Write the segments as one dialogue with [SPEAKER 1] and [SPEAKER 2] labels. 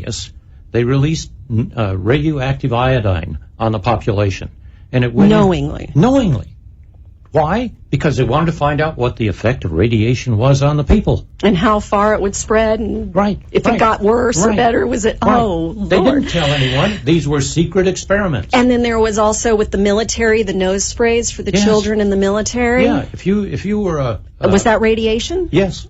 [SPEAKER 1] radius, they released radioactive iodine on the population. And it went knowingly. Why? Because they wanted to find out what the effect of radiation was on the people.
[SPEAKER 2] And how far it would spread. And if it got worse or better, was it, oh, Lord.
[SPEAKER 1] They didn't tell anyone. These were secret experiments.
[SPEAKER 2] And then there was also with the military, the nose sprays for the children in the military.
[SPEAKER 1] Yeah, if you were
[SPEAKER 2] was that radiation?
[SPEAKER 1] Yes,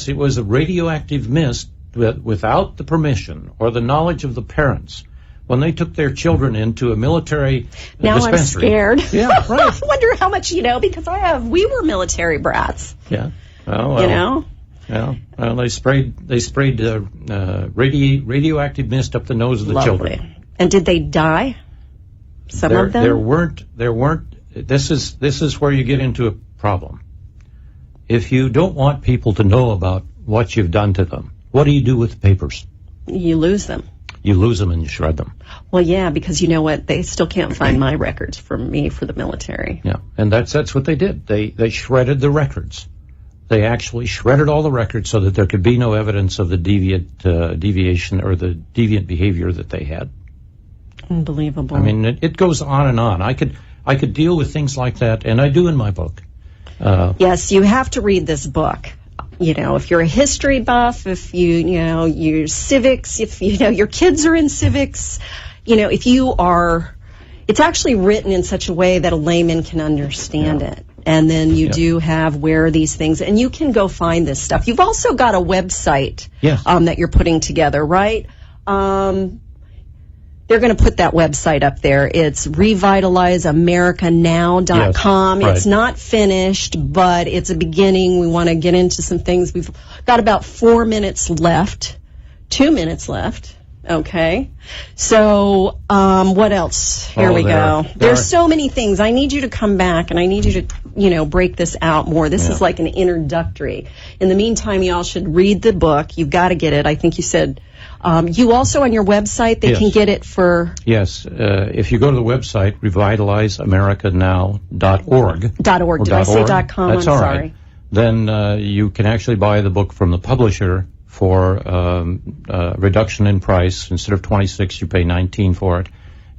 [SPEAKER 1] it was a radioactive mist without the permission or the knowledge of the parents. When they took their children into a military dispensary.
[SPEAKER 2] Now I'm scared.
[SPEAKER 1] Yeah, right.
[SPEAKER 2] I wonder how much you know, because we were military brats.
[SPEAKER 1] Yeah. Well,
[SPEAKER 2] you know?
[SPEAKER 1] Yeah. Well, they sprayed radioactive mist up the nose of the children.
[SPEAKER 2] And did they die? Some of them?
[SPEAKER 1] There weren't. This is where you get into a problem. If you don't want people to know about what you've done to them, what do you do with the papers?
[SPEAKER 2] You lose them.
[SPEAKER 1] You lose them and you shred them.
[SPEAKER 2] Well, yeah, because you know what? They still can't find my records for me for the military.
[SPEAKER 1] Yeah, and that's what they did. They shredded the records. They actually shredded all the records so that there could be no evidence of the deviation or the deviant behavior that they had.
[SPEAKER 2] Unbelievable.
[SPEAKER 1] I mean, it goes on and on. I could deal with things like that, and I do in my book.
[SPEAKER 2] Yes, you have to read this book. You know, if you're a history buff, if you're civics, if your kids are in civics, if you are, it's actually written in such a way that a layman can understand it. And then you do have where these things, and you can go find this stuff. You've also got a website that you're putting together, right? They're going to put that website up there. It's revitalizeamericanow.com.
[SPEAKER 1] Yes,
[SPEAKER 2] It's not finished, but it's a beginning. We want to get into some things. We've got about 2 minutes left. Okay. So, what else? Here we go. There's so many things. I need you to come back, and I need you to, break this out more. This is like an introductory. In the meantime, y'all should read the book. You've got to get it. I think you said... you also on your website, they can get it for...
[SPEAKER 1] Yes. If you go to the website, revitalizeamericanow.org.
[SPEAKER 2] Did I say .com?
[SPEAKER 1] That's
[SPEAKER 2] I'm
[SPEAKER 1] all
[SPEAKER 2] sorry.
[SPEAKER 1] Right. Then you can actually buy the book from the publisher for reduction in price. Instead of $26, you pay $19 for it.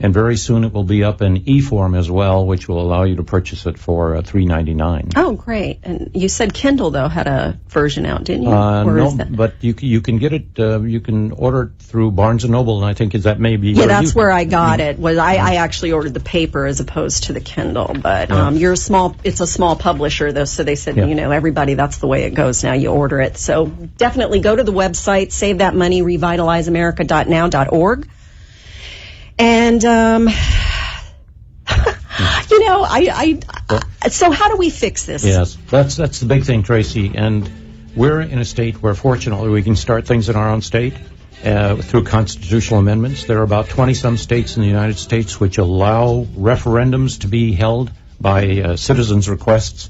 [SPEAKER 1] And very soon it will be up in e-form as well, which will allow you to purchase it for $3.99.
[SPEAKER 2] Oh, great. And you said Kindle, though, had a version out, didn't you?
[SPEAKER 1] No, but you can get it, you can order it through Barnes & Noble, and I think that may be...
[SPEAKER 2] Yeah, that's where I got it. I actually ordered the paper as opposed to the Kindle. But it's a small publisher, though, so they said, everybody, that's the way it goes now. You order it. So definitely go to the website, save that money, revitalizeamerica.now.org. And, so how do we fix this?
[SPEAKER 1] Yes, that's the big thing, Tracy. And we're in a state where, fortunately, we can start things in our own state through constitutional amendments. There are about 20-some states in the United States which allow referendums to be held by citizens' requests.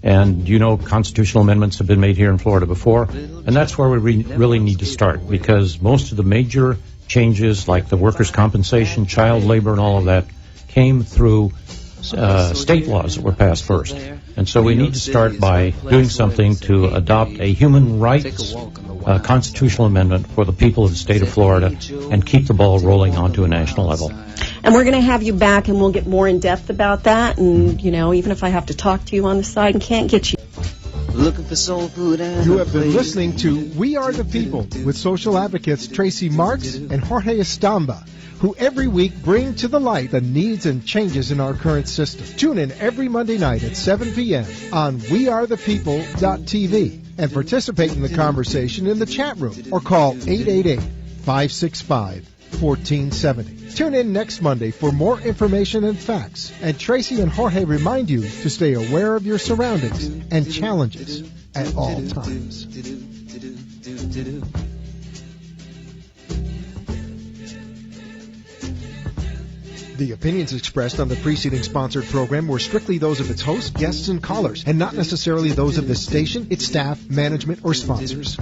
[SPEAKER 1] And, constitutional amendments have been made here in Florida before. And that's where we really need to start, because most of the major changes like the workers' compensation, child labor, and all of that came through state laws that were passed first. And so we need to start by doing something to adopt a human rights constitutional amendment for the people of the state of Florida and keep the ball rolling onto a national level.
[SPEAKER 2] And we're going to have you back, and we'll get more in depth about that. And, even if I have to talk to you on the side and can't get you.
[SPEAKER 3] Looking for soul food and
[SPEAKER 4] you have been listening to We Are the People with social advocates Tracy Marks and Jorge Estamba, who every week bring to the light the needs and changes in our current system. Tune in every Monday night at 7 p.m. on wearethepeople.tv and participate in the conversation in the chat room or call 888-565-1470. Tune in next Monday for more information and facts. And Tracy and Jorge remind you to stay aware of your surroundings and challenges at all times. The opinions expressed on the preceding sponsored program were strictly those of its host, guests, and callers, and not necessarily those of this station, its staff, management, or sponsors.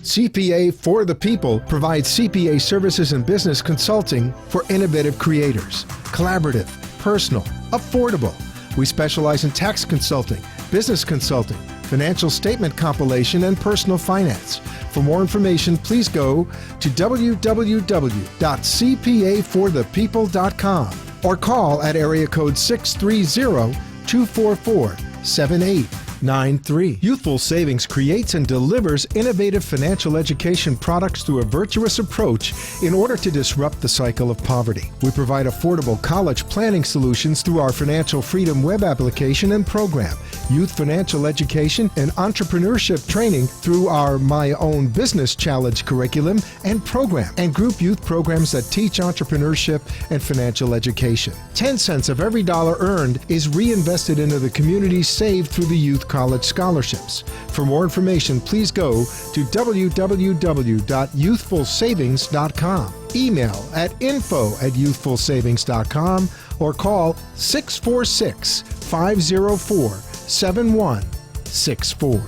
[SPEAKER 4] CPA for the People provides CPA services and business consulting for innovative creators. Collaborative, personal, affordable. We specialize in tax consulting, business consulting, financial statement compilation, and personal finance. For more information, please go to www.cpaforthepeople.com or call at area code 630-244-7893. Youthful Savings creates and delivers innovative financial education products through a virtuous approach in order to disrupt the cycle of poverty. We provide affordable college planning solutions through our Financial Freedom web application and program, youth financial education and entrepreneurship training through our My Own Business Challenge curriculum and program, and group youth programs that teach entrepreneurship and financial education. 10 cents of every dollar earned is reinvested into the community saved through the Youth College Scholarships. For more information, please go to www.youthfulsavings.com. Email at info@youthfulsavings.com or call 646-504-7164.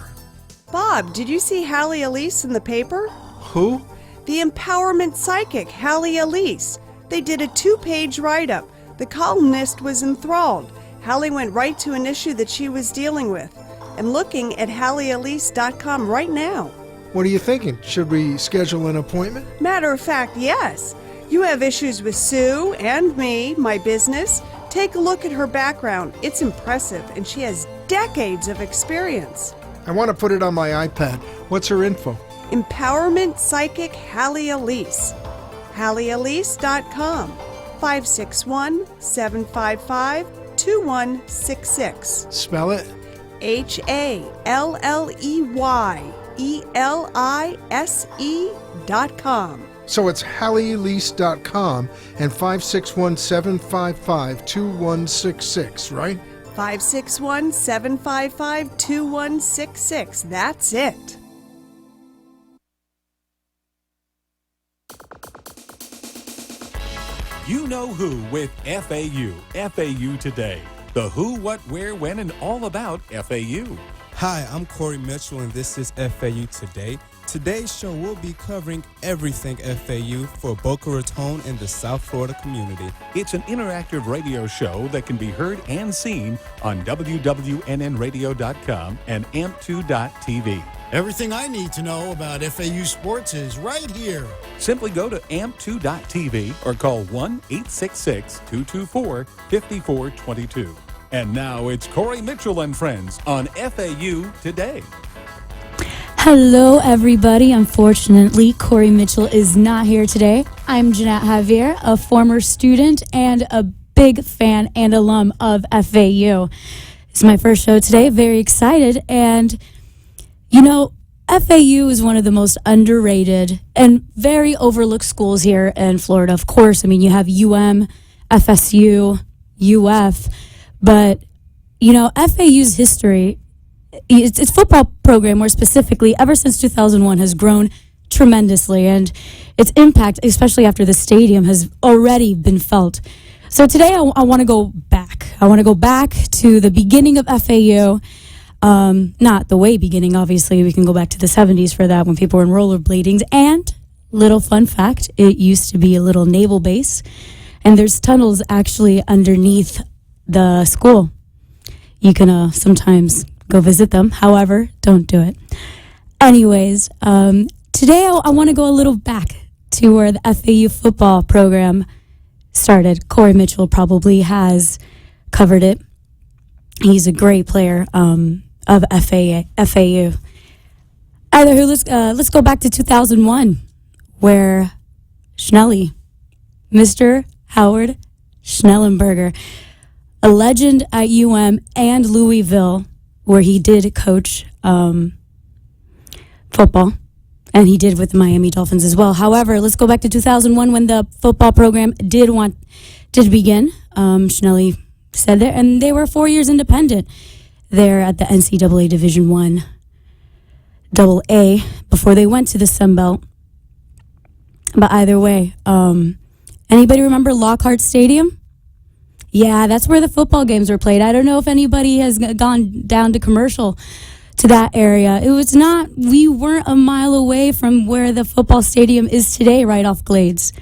[SPEAKER 5] Bob, did you see Hallie Elise in the paper?
[SPEAKER 4] Who?
[SPEAKER 5] The empowerment psychic, Hallie Elise. They did a 2-page write-up. The columnist was enthralled. Hallie went right to an issue that she was dealing with. I'm looking at HallieElise.com right now.
[SPEAKER 4] What are you thinking? Should we schedule an appointment?
[SPEAKER 5] Matter of fact, yes. You have issues with Sue and me, my business. Take a look at her background. It's impressive, and she has decades of experience.
[SPEAKER 4] I want to put it on my iPad. What's her info?
[SPEAKER 5] Empowerment Psychic Hallie Elise. HallieElise.com. 561-755-2166.
[SPEAKER 4] Spell it.
[SPEAKER 5] HallieElise.com.
[SPEAKER 4] So it's HallieElise.com and 561-755-2166, right?
[SPEAKER 5] 561-755-2166. That's it.
[SPEAKER 6] You Know Who with FAU. FAU Today. The who, what, where, when, and all about FAU.
[SPEAKER 7] Hi, I'm Corey Mitchell, and this is FAU Today. Today's show will be covering everything FAU for Boca Raton and the South Florida community.
[SPEAKER 6] It's an interactive radio show that can be heard and seen on wwnnradio.com and amp2.tv.
[SPEAKER 8] Everything I need to know about FAU sports is right here.
[SPEAKER 6] Simply go to amp2.tv or call 1-866-224-5422. And now it's Corey Mitchell and friends on FAU Today.
[SPEAKER 9] Hello, everybody. Unfortunately, Corey Mitchell is not here today. I'm Jenna Javier, a former student and a big fan and alum of FAU. It's my first show today. Very excited. And, you know, FAU is one of the most underrated and very overlooked schools here in Florida. Of course, I mean, you have UM, FSU, UF, but, you know, FAU's history, its football program more specifically, ever since 2001 has grown tremendously, and its impact, especially after the stadium, has already been felt. So today I want to go back. I want to go back to the beginning of FAU. Not the way beginning, obviously. We can go back to the 70s for that when people were in rollerblading. And, little fun fact, it used to be a little naval base, and there's tunnels actually underneath the school. You can sometimes go visit them. However, don't do it. Anyways, today I want to go a little back to where the FAU football program started. Corey Mitchell probably has covered it. He's a great player of FAU. Either let's go back to 2001, where Mr. Howard Schnellenberger, a legend at UM and Louisville, where he did coach football, and he did with the Miami Dolphins as well. However, let's go back to 2001 when the football program did begin. Schnelly said there, and they were 4 years independent there at the NCAA Division I AA before they went to the Sun Belt. But either way, anybody remember Lockhart Stadium? Yeah, that's where the football games were played. I don't know if anybody has gone down to commercial to that area. We weren't a mile away from where the football stadium is today, right off Glades.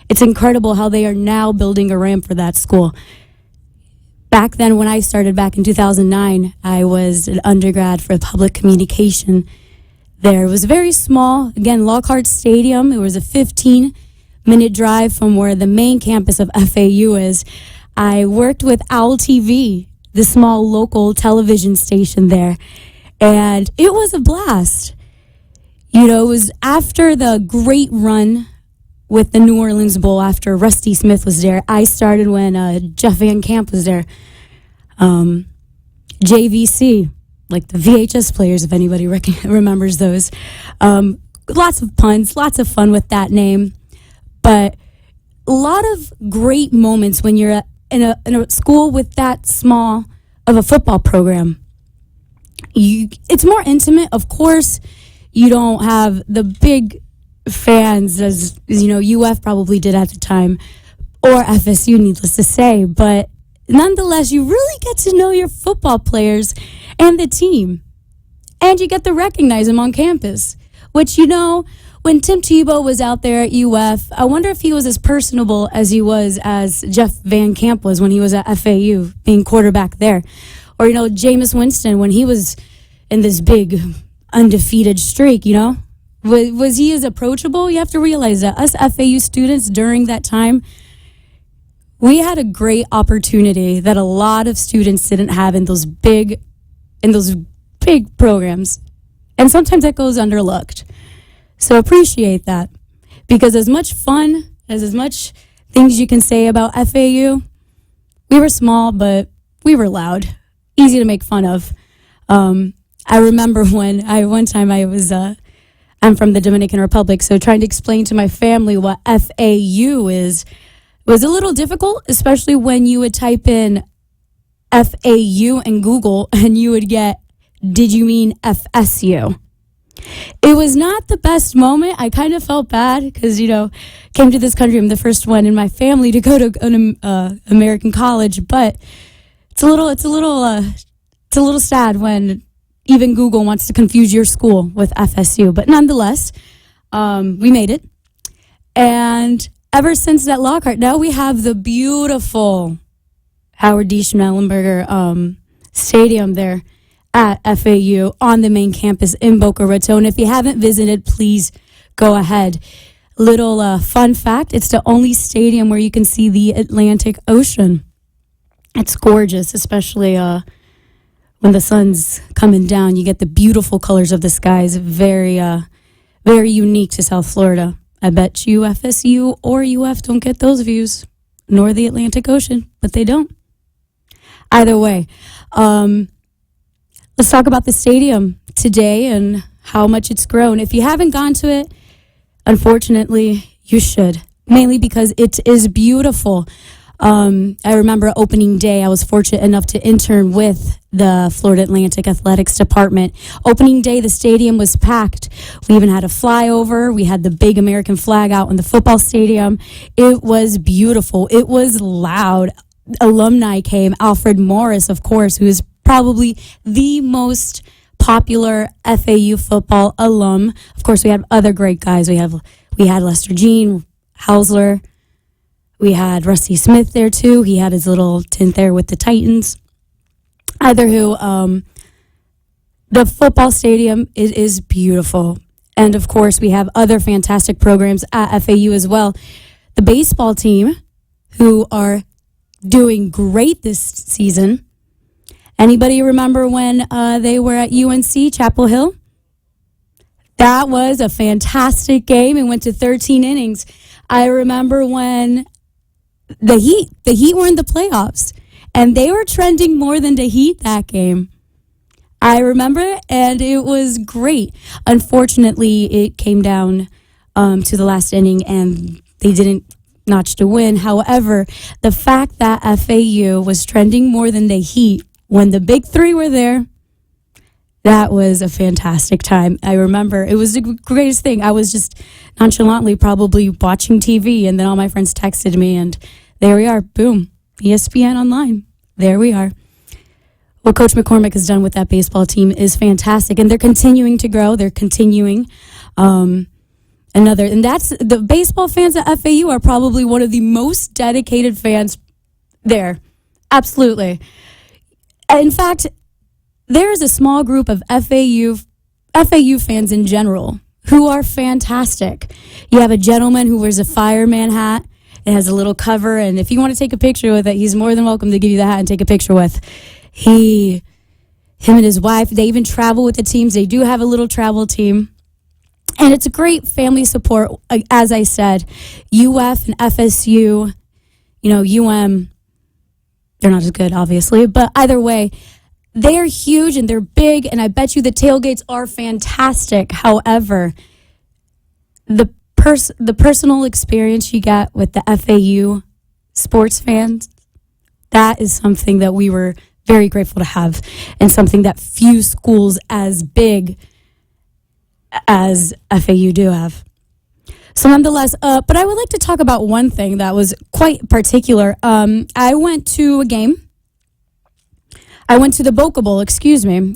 [SPEAKER 9] It's incredible how they are now building a ramp for that school. back then when I started back in 2009, I was an undergrad for public communication there. It was very small. Again, Lockhart Stadium. It was a 15-minute drive from where the main campus of FAU is. I worked with OWL TV, the small local television station there, and it was a blast. You know, it was after the great run with the New Orleans Bowl, after Rusty Smith was there. I started when Jeff Van Camp was there. JVC, like the VHS players, if anybody remembers those. Lots of puns, lots of fun with that name. But a lot of great moments when you're in a school with that small of a football program. It's more intimate, of course. You don't have the big fans as you know UF probably did at the time, or FSU, needless to say, but nonetheless you really get to know your football players and the team, and you get to recognize them on campus, which, you know, when Tim Tebow was out there at UF, I wonder if he was as personable as Jeff Van Camp was when he was at FAU being quarterback there, or, you know, Jameis Winston when he was in this big undefeated streak, you know. Was he as approachable? You have to realize that us FAU students during that time, we had a great opportunity that a lot of students didn't have in those big programs. And sometimes that goes underlooked. So appreciate that. Because as much fun, as much things you can say about FAU, we were small, but we were loud. Easy to make fun of. I remember when I'm from the Dominican Republic, so trying to explain to my family what FAU is was a little difficult, especially when you would type in FAU in Google and you would get, did you mean FSU? It was not the best moment. I kind of felt bad because, you know, came to this country. I'm the first one in my family to go to an American college, but it's a little sad when even Google wants to confuse your school with FSU. But nonetheless, we made it. And ever since that Lockhart, now we have the beautiful Howard D. Schnellenberger Stadium there at FAU on the main campus in Boca Raton. If you haven't visited, please go ahead. Little fun fact, it's the only stadium where you can see the Atlantic Ocean. It's gorgeous, especially when the sun's coming down. You get the beautiful colors of the skies. Very, very unique to South Florida. I bet you FSU or UF don't get those views, nor the Atlantic Ocean, but they don't. Either way, let's talk about the stadium today and how much it's grown. If you haven't gone to it, unfortunately, you should, mainly because it is beautiful. I remember opening day, I was fortunate enough to intern with the Florida Atlantic Athletics Department. Opening day, the stadium was packed. We even had a flyover. We had the big American flag out in the football stadium. It was beautiful. It was loud. Alumni came. Alfred Morris, of course, who is probably the most popular FAU football alum. Of course, we had other great guys. We had Lester Jean, Hausler. We had Rusty Smith there, too. He had his little stint there with the Titans. The football stadium is beautiful. And, of course, we have other fantastic programs at FAU as well. The baseball team, who are doing great this season. Anybody remember when they were at UNC, Chapel Hill? That was a fantastic game. It went to 13 innings. I remember when the Heat were in the playoffs, and they were trending more than the Heat that game. I remember, and it was great. Unfortunately, it came down to the last inning, and they didn't notch the win. However, the fact that FAU was trending more than the Heat when the big three were there, that was a fantastic time. I remember it was the greatest thing. I was just nonchalantly probably watching TV, and then all my friends texted me, and there we are. Boom. ESPN Online. There we are. What Coach McCormick has done with that baseball team is fantastic, and they're continuing to grow. They're continuing. And that's the baseball fans at FAU are probably one of the most dedicated fans there. Absolutely. In fact, there is a small group of FAU fans in general who are fantastic. You have a gentleman who wears a fireman hat. It has a little cover, and if you want to take a picture with it, he's more than welcome to give you the hat and take a picture with. Him and his wife, they even travel with the teams. They do have a little travel team. And it's a great family support. As I said, UF and FSU, UM, they're not as good, obviously, but either way, they're huge and they're big, and I bet you the tailgates are fantastic. However, the personal experience you get with the FAU sports fans, that is something that we were very grateful to have, and something that few schools as big as FAU do have. So nonetheless, but I would like to talk about one thing that was quite particular. I went to a game. I went to the Boca Bowl, I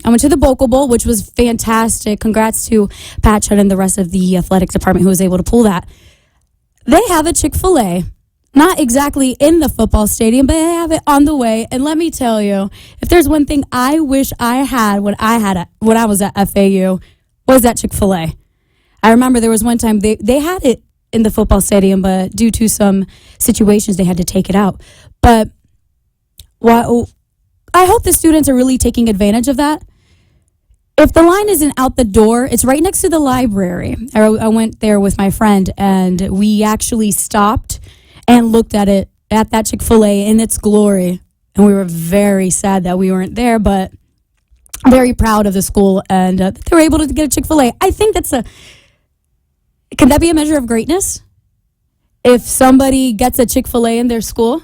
[SPEAKER 9] went to the Boca Bowl, which was fantastic. Congrats to Pat Chud and the rest of the athletic department who was able to pull that. They have a Chick-fil-A. Not exactly in the football stadium, but they have it on the way. And let me tell you, if there's one thing I wish I had when I was at FAU, was that Chick-fil-A. I remember there was one time they had it in the football stadium, but due to some situations, they had to take it out. But I hope the students are really taking advantage of that. If the line isn't out the door, it's right next to the library. I went there with my friend, and we actually stopped and looked at that Chick-fil-A in its glory. And we were very sad that we weren't there, but very proud of the school and that they were able to get a Chick-fil-A. I think can that be a measure of greatness? If somebody gets a Chick-fil-A in their school?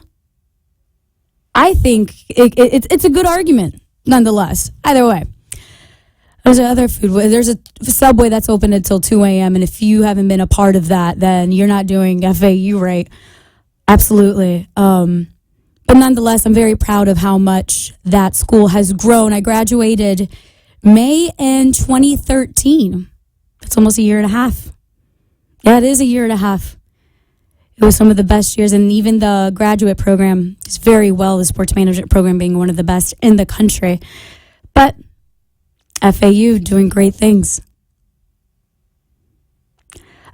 [SPEAKER 9] I think it's a good argument, nonetheless. Either way. There's other food. There's a Subway that's open until 2 a.m., and if you haven't been a part of that, then you're not doing FAU right. Absolutely. But nonetheless, I'm very proud of how much that school has grown. I graduated May in 2013. That's almost a year and a half. Yeah, it is a year and a half. It was some of the best years, and even the graduate program is very well, the sports management program being one of the best in the country. But FAU doing great things.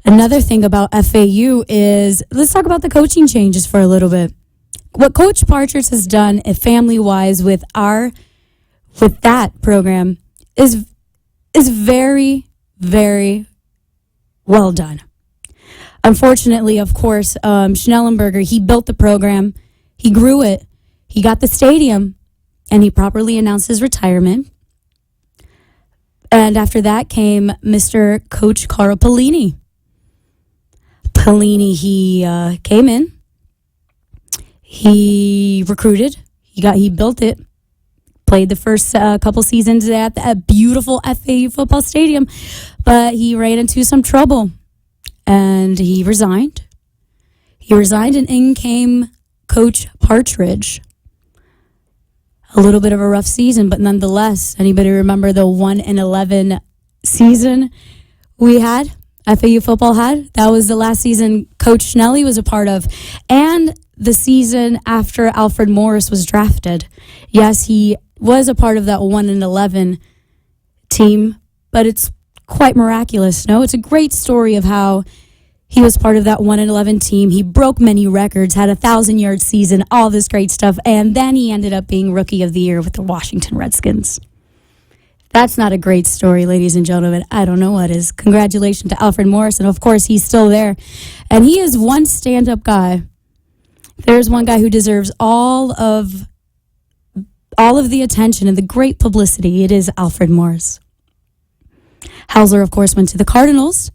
[SPEAKER 9] Another thing about FAU is, let's talk about the coaching changes for a little bit. What Coach Partridge has done family-wise with that program is very, very well done. Unfortunately, of course, Schnellenberger, he built the program, he grew it, he got the stadium, and he properly announced his retirement. And after that came Mr. Coach Carl Pelini. He came in, he recruited, he built it, played the first couple seasons at that beautiful FAU football stadium, but he ran into some trouble. And he resigned. And in came Coach Partridge. A little bit of a rough season, but nonetheless, anybody remember the 1-11 season we had? FAU football had? That was the last season Coach Schnelly was a part of. And the season after Alfred Morris was drafted. Yes, he was a part of that 1-11 team, but it's quite miraculous. No, it's a great story of how he was part of that 1-11 team. He broke many records, had a 1,000-yard season, all this great stuff, and then he ended up being Rookie of the Year with the Washington Redskins. That's not a great story, ladies and gentlemen. I don't know what is. Congratulations to Alfred Morris, and of course, he's still there. And he is one stand-up guy. There's one guy who deserves all of the attention and the great publicity. It is Alfred Morris. Hauser, of course, went to the Cardinals.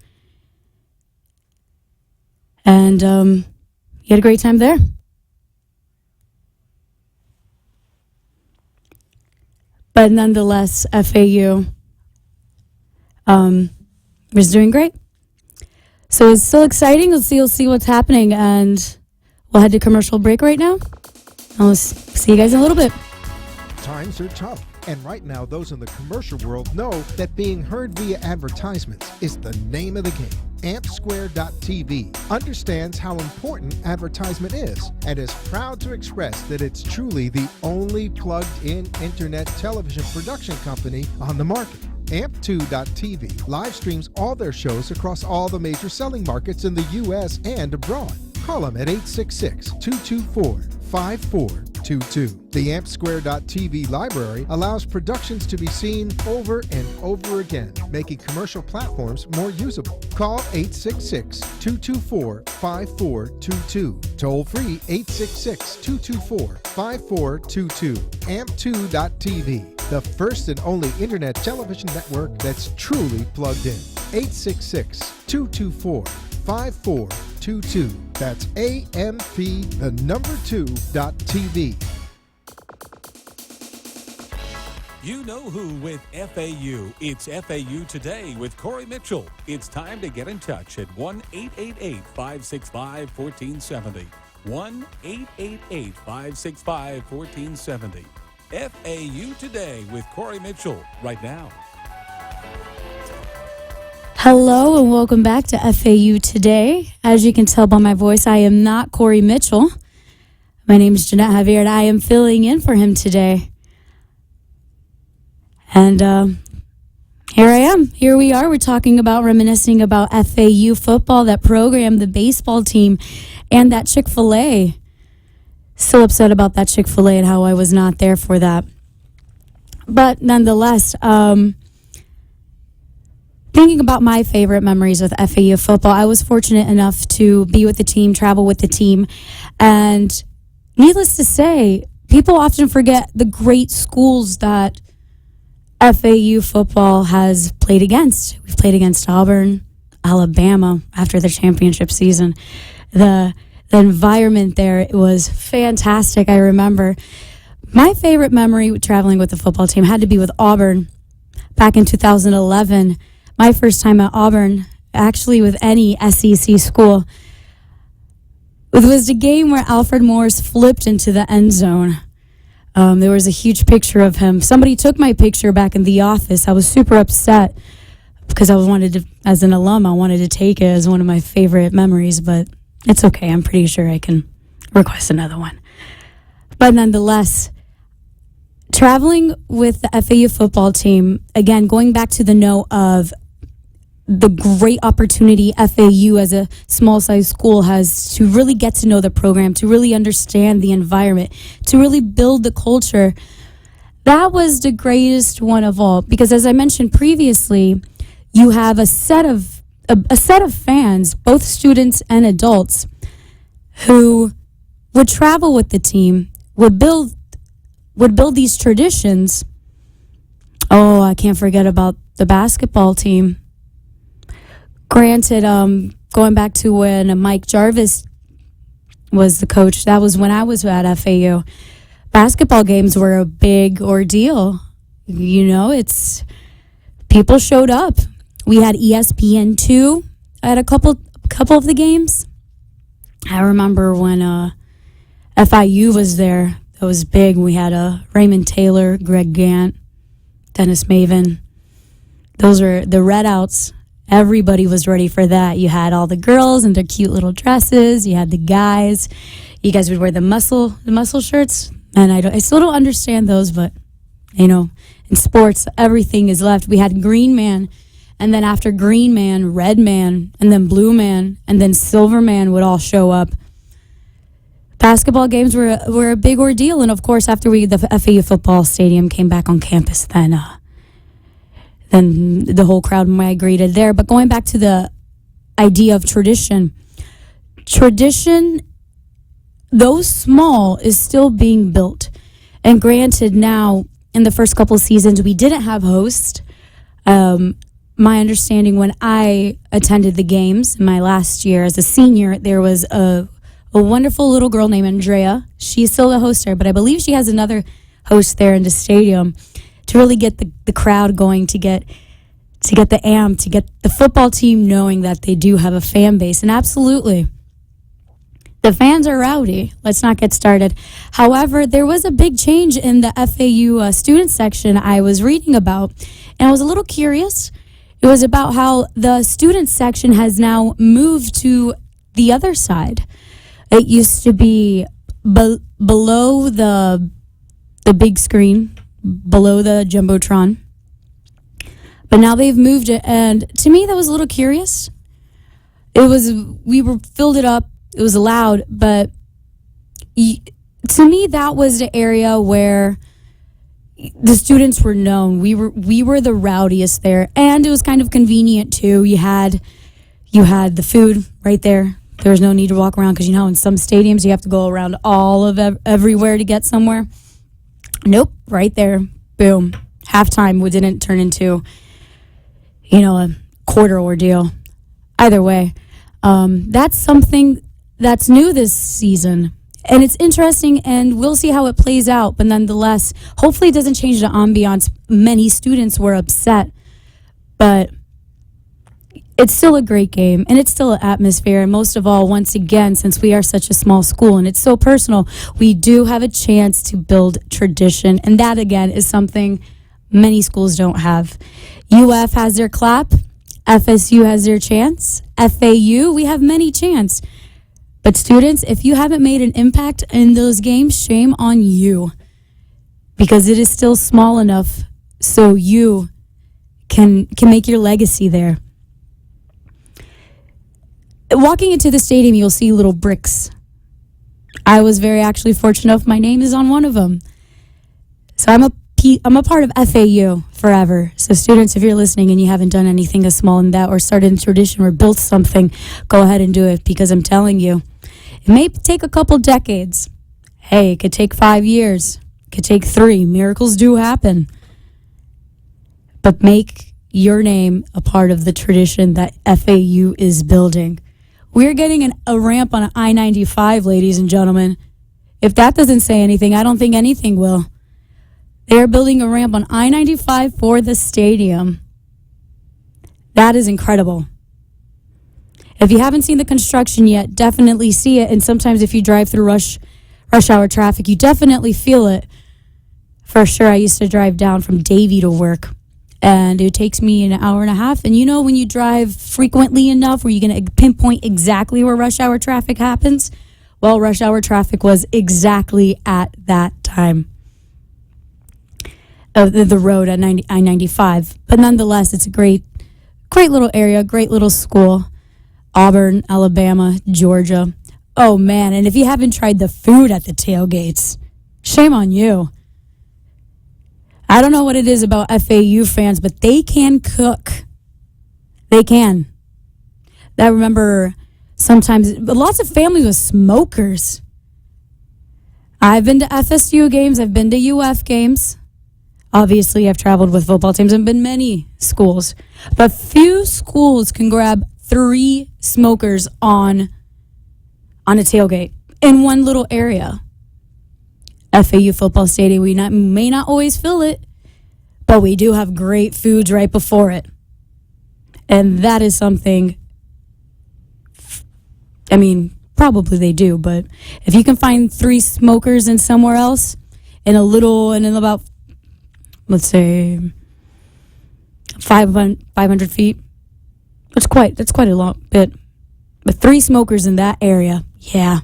[SPEAKER 9] And he had a great time there. But nonetheless, FAU was doing great. So it's still exciting. We'll see what's happening. And we'll head to commercial break right now. I'll see you guys in a little bit.
[SPEAKER 4] Times are tough, And right now, those in the commercial world know that being heard via advertisements is the name of the game. AmpSquare.tv understands how important advertisement is and is proud to express that it's truly the only plugged-in internet television production company on the market. Amp2.tv live streams all their shows across all the major selling markets in the U.S. and abroad. Call them at 866-224-5422. The AmpSquare.tv library allows productions to be seen over and over again, making commercial platforms more usable. Call 866-224-5422. Toll free 866-224-5422. Amp2.tv, the first and only internet television network that's truly plugged in. 866-224-5422. That's AMP2.TV.
[SPEAKER 6] You know who with FAU. It's FAU Today with Corey Mitchell. It's time to get in touch at 1-888-565-1470. 1-888-565-1470. FAU Today with Corey Mitchell right now.
[SPEAKER 9] Hello and welcome back to FAU Today. As you can tell by my voice, I am not Corey Mitchell. My name is Jenna Javier and I am filling in for him today. And here I am. Here we are. We're talking about reminiscing about FAU football, that program, the baseball team, and that Chick-fil-A. Still upset about that Chick-fil-A and how I was not there for that. But nonetheless, thinking about my favorite memories with FAU football, I was fortunate enough to be with the team, travel with the team, and needless to say, people often forget the great schools that FAU football has played against. We've played against Auburn, Alabama after the championship season. The environment there, it was fantastic. I remember my favorite memory traveling with the football team had to be with Auburn back in 2011. My first time at Auburn, actually with any SEC school. It was the game where Alfred Morris flipped into the end zone. There was a huge picture of him. Somebody took my picture back in the office. I was super upset because as an alum, I wanted to take it as one of my favorite memories, but it's okay. I'm pretty sure I can request another one. But nonetheless, traveling with the FAU football team, again, going back to the note of the great opportunity FAU as a small-sized school has to really get to know the program, to really understand the environment, to really build the culture. That was the greatest one of all, because as I mentioned previously, you have a set of fans, both students and adults, who would travel with the team, would build these traditions. Oh, I can't forget about the basketball team. Granted, going back to when Mike Jarvis was the coach, that was when I was at FAU. Basketball games were a big ordeal. You know, people showed up. We had ESPN2 at a couple of the games. I remember when FIU was there. That was big. We had Raymond Taylor, Greg Gant, Dennis Maven. Those were the Redouts. Everybody was ready for that. You had all the girls in their cute little dresses. You had the guys. You guys would wear the muscle shirts. And I still don't understand those, but, you know, in sports, everything is left. We had Green Man, and then after Green Man, Red Man, and then Blue Man, and then Silver Man would all show up. Basketball games were a big ordeal. And, of course, after the FAU football stadium came back on campus, then the whole crowd migrated there. But going back to the idea of tradition, though small, is still being built. And granted, now, in the first couple of seasons, we didn't have hosts. My understanding when I attended the games in my last year as a senior, there was a wonderful little girl named Andrea. She's still the host there, but I believe she has another host there in the stadium to really get the crowd going, to get the amp, to get the football team knowing that they do have a fan base. And absolutely, The fans are rowdy. Let's not get started. However, there was a big change in the FAU student section I was reading about, and I was a little curious. It was about how the student section has now moved to the other side. It used to be below the big screen, below the Jumbotron. But now they've moved it, and to me that was a little curious. We filled it up. It was loud, but to me that was the area where the students were known. We were the rowdiest there, and it was kind of convenient too. You had the food right there. There was no need to walk around, because in some stadiums you have to go around all of everywhere to get somewhere. Nope, right there. Boom. Halftime didn't turn into a quarter ordeal. Either way, that's something that's new this season. And it's interesting, and we'll see how it plays out. But nonetheless, hopefully it doesn't change the ambiance. Many students were upset, but it's still a great game, and it's still an atmosphere. And most of all, once again, since we are such a small school and it's so personal, we do have a chance to build tradition. And that, again, is something many schools don't have. UF has their clap. FSU has their chants. FAU, we have many chants. But students, if you haven't made an impact in those games, shame on you. Because it is still small enough so you can make your legacy there. Walking into the stadium, you'll see little bricks. I was very actually fortunate enough. My name is on one of them. So I'm a part of FAU forever. So students, if you're listening and you haven't done anything as small as that, or started a tradition or built something, go ahead and do it, because I'm telling you, it may take a couple decades. Hey, it could take 5 years. It could take 3. Miracles do happen. But make your name a part of the tradition that FAU is building. We're getting a ramp on I-95, ladies and gentlemen. If that doesn't say anything, I don't think anything will. They are building a ramp on I-95 for the stadium. That is incredible. If you haven't seen the construction yet, definitely see it. And sometimes if you drive through rush hour traffic, you definitely feel it. For sure, I used to drive down from Davie to work, and it takes me an hour and a half. And when you drive frequently enough where you're going to pinpoint exactly where rush hour traffic happens, well, rush hour traffic was exactly at that time. The road at I-95. But nonetheless, it's a great little area, great little school. Auburn, Alabama, Georgia. Oh, man. And if you haven't tried the food at the tailgates, shame on you. I don't know what it is about FAU fans, but they can cook. They can. I remember sometimes lots of families with smokers. I've been to FSU games. I've been to UF games. Obviously, I've traveled with football teams and been many schools. But few schools can grab 3 smokers on a tailgate in one little area. FAU football stadium, we may not always fill it, but we do have great foods right before it. And that is something, probably they do, but if you can find 3 smokers in somewhere else, in about, let's say, 500 feet, that's quite a long bit. But 3 smokers in that area, yeah.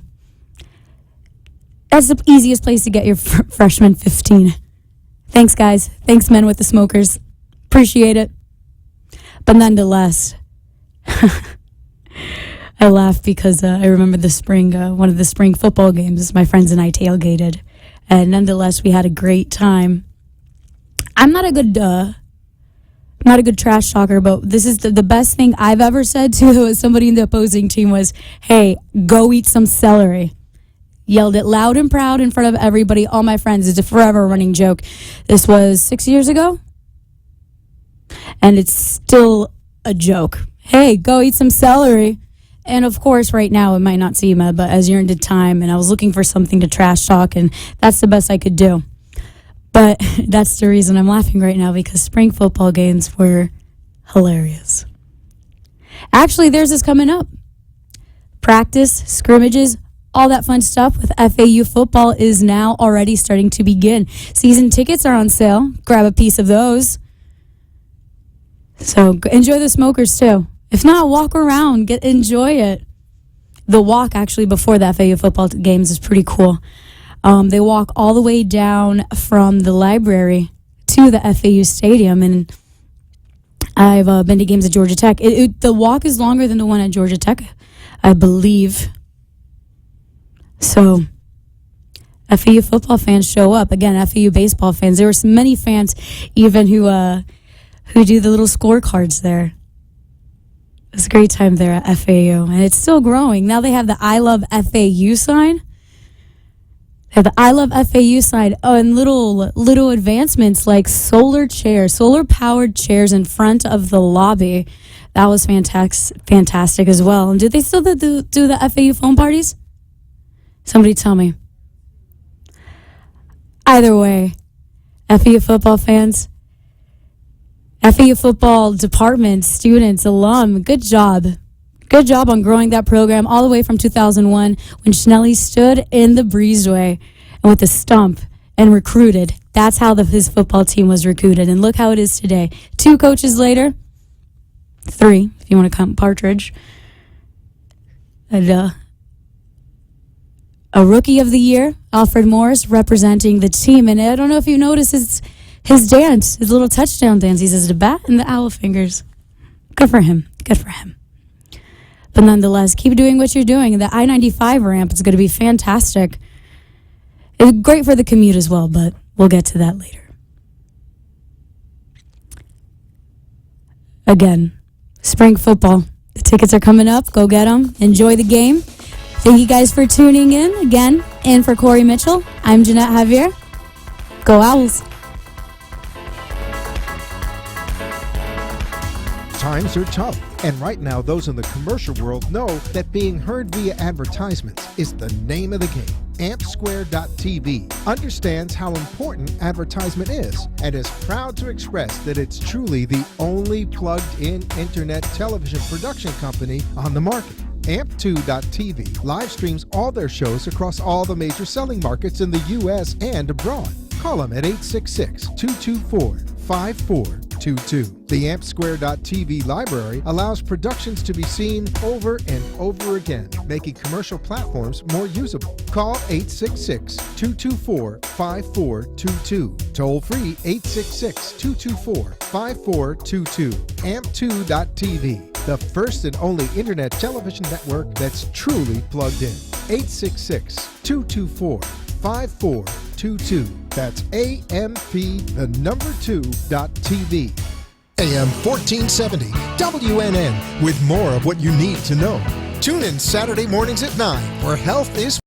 [SPEAKER 9] That's the easiest place to get your freshman 15. Thanks, guys. Thanks, men with the smokers. Appreciate it. But nonetheless, I laugh because I remember one of the spring football games. My friends and I tailgated, and nonetheless, we had a great time. I'm not a good trash talker, but this is the best thing I've ever said to somebody in the opposing team was, "Hey, go eat some celery." Yelled it loud and proud in front of everybody, all my friends. It's a forever running joke. This was 6 years ago, and it's still a joke. Hey, go eat some celery. And of course, right now, it might not seem it, but as you're into time, and I was looking for something to trash talk, and that's the best I could do. But that's the reason I'm laughing right now, because spring football games were hilarious. Actually, theirs is coming up. Practice, scrimmages, all that fun stuff with FAU football is now already starting to begin. Season tickets are on sale. Grab a piece of those. So enjoy the smokers too. If not, walk around, enjoy it. The walk actually before the FAU football games is pretty cool. They walk all the way down from the library to the FAU stadium, and I've been to games at Georgia Tech. The walk is longer than the one at Georgia Tech, I believe. So, FAU football fans show up. Again, FAU baseball fans. There were many fans even who do the little scorecards there. It was a great time there at FAU, and it's still growing. Now they have the I Love FAU sign. They have the I Love FAU sign and little advancements like solar-powered chairs in front of the lobby. That was fantastic as well. And do they still do the FAU phone parties? Somebody tell me. Either way, FAU football fans, FAU football department, students, alum, good job. Good job on growing that program all the way from 2001 when Schnelly stood in the breezeway and with a stump and recruited. That's how his football team was recruited. And look how it is today. 2 coaches later, 3, if you want to count Partridge. And, a rookie of the year, Alfred Morris, representing the team. And I don't know if you noticed his dance, his little touchdown dance. He says the bat and the owl fingers. Good for him. Good for him. But nonetheless, keep doing what you're doing. The I-95 ramp is going to be fantastic. It's great for the commute as well, but we'll get to that later. Again, spring football. The tickets are coming up. Go get them. Enjoy the game. Thank you guys for tuning in. Again, in for Corey Mitchell, I'm Jenna Javier. Go Owls.
[SPEAKER 4] Times are tough, and right now those in the commercial world know that being heard via advertisements is the name of the game. AmpSquare.tv understands how important advertisement is and is proud to express that it's truly the only plugged-in internet television production company on the market. Amp2.tv live streams all their shows across all the major selling markets in the U.S. and abroad. Call them at 866-224-5422. The AmpSquare.tv library allows productions to be seen over and over again, making commercial platforms more usable. Call 866-224-5422. Toll free 866-224-5422. Amp2.tv, the first and only internet television network that's truly plugged in. 866-224-5422. That's AMP2.TV. AM 1470 WNN with more of what you need to know. Tune in Saturday mornings at 9 where health is